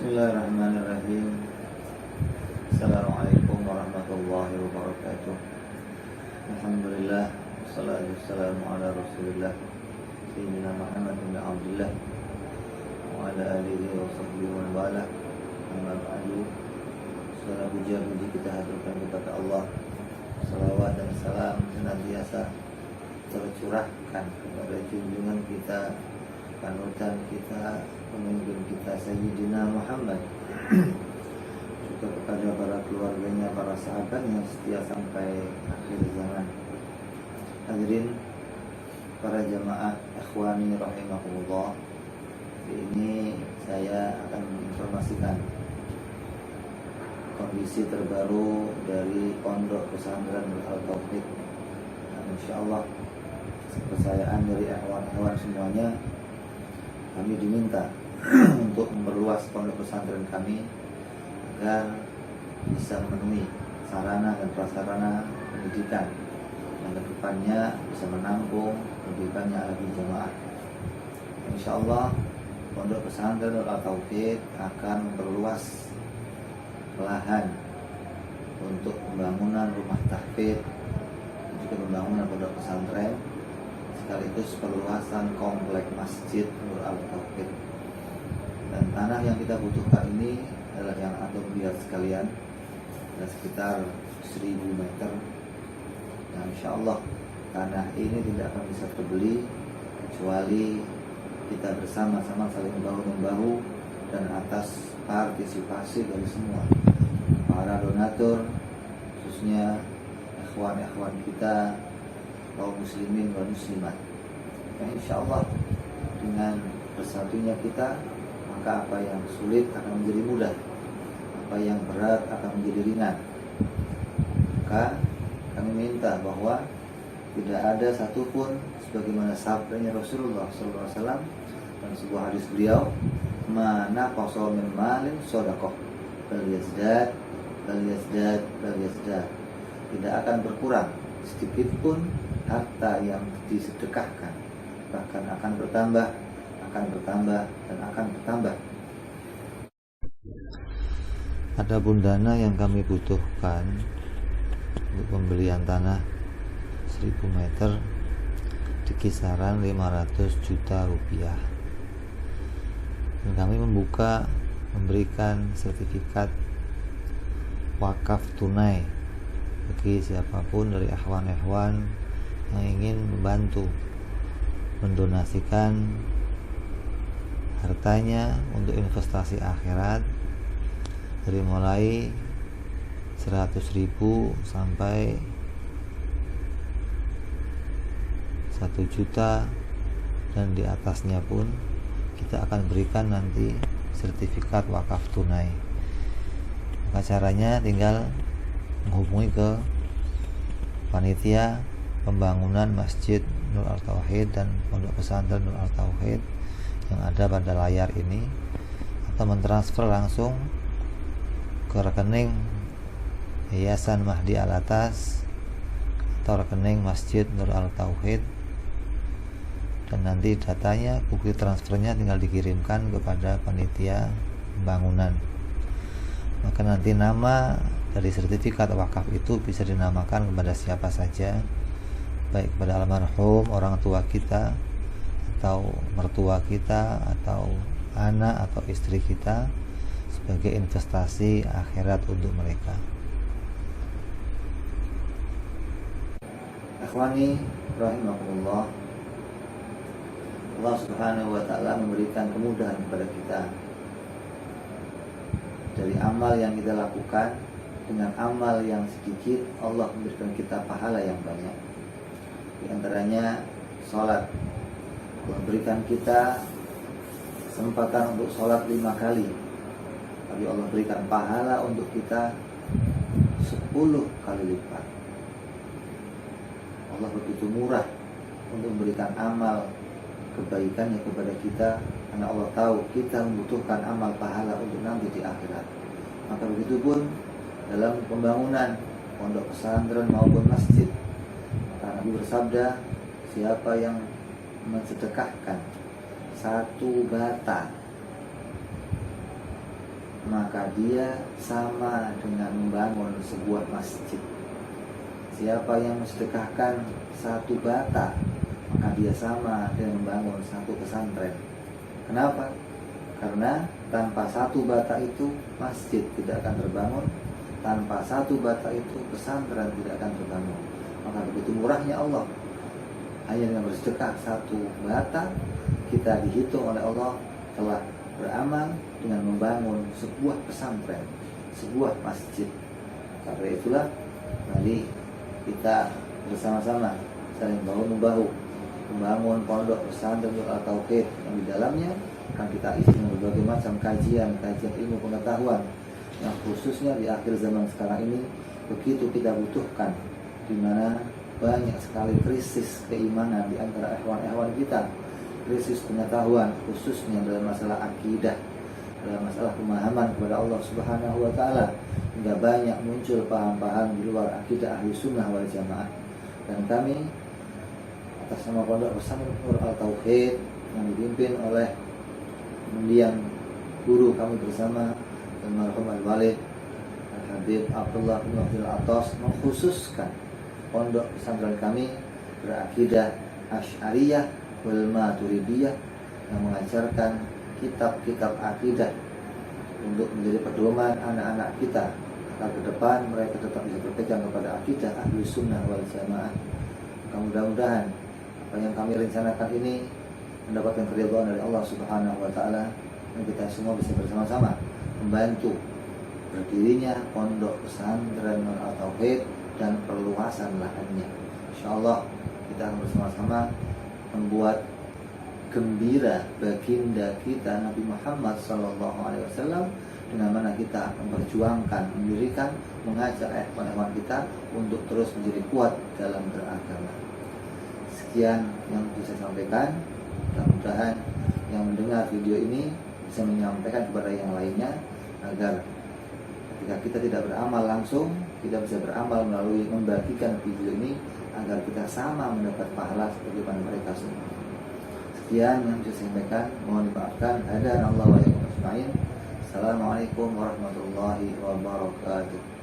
Bismillahirrahmanirrahim. Assalamualaikum warahmatullahi wabarakatuh. Alhamdulillah, wassalatu wassalamu ala rasulillah Sayyidina Muhammad bin Abdullah wa ala alihi wa sahbihi wa wala. Amma ba'du. Segala puji kita haturkan kepada Allah. Salawat dan salam senantiasa tercurahkan kepada junjungan kita, panutan kita, pemimpin kita Sayyidina Muhammad, juga kepada para keluarganya, para sahabatnya setia sampai akhir zaman. Hadirin para jamaah ikhwani rahimahullah, ini saya akan menginformasikan kondisi terbaru dari Pondok Pesantren Al-Tauhid. Insyaallah kepercayaan dari ikhwan-ikhwan semuanya, kami diminta untuk memperluas pondok pesantren kami agar bisa memenuhi sarana dan prasarana pendidikan yang kedepannya bisa menampung lebih banyak lagi jemaah. Insyaallah pondok pesantren Al-Tauhid akan memperluas lahan untuk pembangunan rumah tahfidz dan juga pembangunan pondok pesantren, sekaligus perluasan komplek masjid Nur Al-Tauhid. Dan tanah yang kita butuhkan ini adalah yang antum lihat sekalian, ada sekitar 1000 meter. Nah, insya Allah tanah ini tidak akan bisa terbeli kecuali kita bersama-sama saling bahu-membahu dan atas partisipasi dari semua para donatur, khususnya ikhwan-ikhwan kita, kaum muslimin dan muslimat. Dan insya Allah dengan bersatunya kita, maka apa yang sulit akan menjadi mudah, apa yang berat akan menjadi ringan. Maka kami minta bahwa tidak ada satupun, sebagaimana sabdanya Rasulullah SAW dan sebuah hadis beliau, mana qasal min malin shadaqah bal yazdad bal yazdad bal yazdad, tidak akan berkurang sedikit pun harta yang disedekahkan, bahkan akan bertambah dan akan bertambah. Adapun dana yang kami butuhkan untuk pembelian tanah 1000 meter di kisaran 500 juta rupiah. Dan kami memberikan sertifikat wakaf tunai bagi siapapun dari ikhwan-ikhwan yang ingin membantu mendonasikan hartanya untuk investasi akhirat, dari mulai 100.000 sampai 1 juta, dan di atasnya pun kita akan berikan nanti sertifikat wakaf tunai. Maka caranya tinggal menghubungi ke panitia pembangunan Masjid Nur Al-Tauhid dan Pondok Pesantren Nur Al-Tauhid yang ada pada layar ini, atau mentransfer langsung ke rekening Yayasan Mahdi Al-Atas atau rekening Masjid Nur Al-Tauhid, dan nanti datanya, bukti transfernya tinggal dikirimkan kepada panitia pembangunan. Maka nanti nama dari sertifikat wakaf itu bisa dinamakan kepada siapa saja, baik kepada almarhum orang tua kita atau mertua kita atau anak atau istri kita, sebagai investasi akhirat untuk mereka. Akhwani rahimahullah, Allah Subhanahu wa taala memberikan kemudahan kepada kita dari amal yang kita lakukan. Dengan amal yang sedikit, Allah memberikan kita pahala yang banyak. Di antaranya sholat. Allah berikan kita kesempatan untuk sholat 5 kali, tapi Allah berikan pahala untuk kita 10 kali lipat. Allah begitu murah untuk memberikan amal kebaikannya kepada kita, karena Allah tahu kita membutuhkan amal pahala untuk nanti di akhirat. Maka begitu pun dalam pembangunan pondok pesantren maupun masjid. Maka Nabi bersabda, siapa yang mensedekahkan 1 bata maka dia sama dengan membangun sebuah masjid. Siapa yang mensedekahkan satu bata, maka dia sama dengan membangun satu pesantren. Kenapa? Karena tanpa satu bata itu masjid tidak akan terbangun, tanpa satu bata itu pesantren tidak akan terbangun. Maka begitu murahnya Allah, hanya dengan bersedekah satu bata kita dihitung oleh Allah telah beramal dengan membangun sebuah pesantren, sebuah masjid. Karena itulah mari kita bersama-sama saling bahu-membahu membangun pondok pesantren Al-Tauhid yang di dalamnya akan kita isi dengan berbagai macam kajian ilmu pengetahuan yang khususnya di akhir zaman sekarang ini begitu kita butuhkan, di mana banyak sekali krisis keimanan di antara ikhwan-ikhwan kita, krisis pengetahuan khususnya dalam masalah akidah, dalam masalah pemahaman kepada Allah Subhanahu wa taala, hingga banyak muncul paham-paham di luar akidah ahli sunnah wal jamaah. Dan kami atas nama Pondok Pesantren Al-Tauhid yang dipimpin oleh mendiang guru kami bersama almarhum Al-Walid Al-Habib Abdullah bin Abdul Atas, mengkhususkan pondok pesantren kami berakidah Asy'ariyah wal Maturidiyah yang mengajarkan kitab-kitab akidah untuk menjadi pedoman anak-anak kita agar ke depan mereka tetap bisa berpegang kepada akidah ahli sunnah wal jamaah. Mudah-mudahan apa yang kami rencanakan ini mendapatkan keridhaan dari Allah Subhanahu wa taala, dan kita semua bisa bersama-sama membantu berdirinya pondok pesantren Al-Tauhid dan perluasan lahannya. Insyaallah kita akan bersama-sama membuat gembira baginda kita Nabi Muhammad SAW, dengan mana kita memperjuangkan, mendirikan, mengajak ikhwan-ikhwan kita untuk terus menjadi kuat dalam beragama. Sekian yang bisa saya sampaikan. Mudah-mudahan yang mendengar video ini bisa menyampaikan kepada yang lainnya, agar ketika kita tidak beramal langsung, kita bisa beramal melalui membagikan video ini, agar kita sama mendapat pahala seperti mereka semua. Sekian yang bisa saya sampaikan, mohon dimaafkan. Hadana Allah wa iyyakum ajma'in. Assalamualaikum warahmatullahi wabarakatuh.